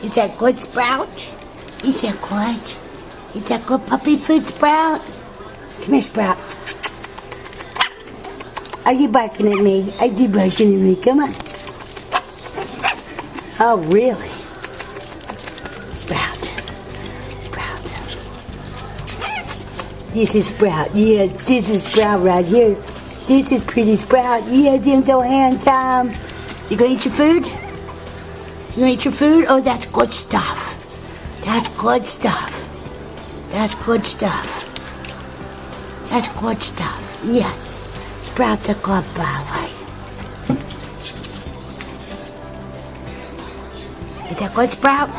Is that good, Sprout? Is that good? Is that good puppy food, Sprout? Come here, Sprout. Are you barking at me? Are you barking at me? Come on. Oh, really? Sprout. Sprout. This is Sprout. Yeah, this is Sprout right here. This is pretty Sprout. Yeah, them so handsome. You gonna eat your food? You gonna eat your food? Oh, that's good stuff. That's good stuff. That's good stuff. That's good stuff. Yes. Sprout's a good boy. Is that good, Sprout?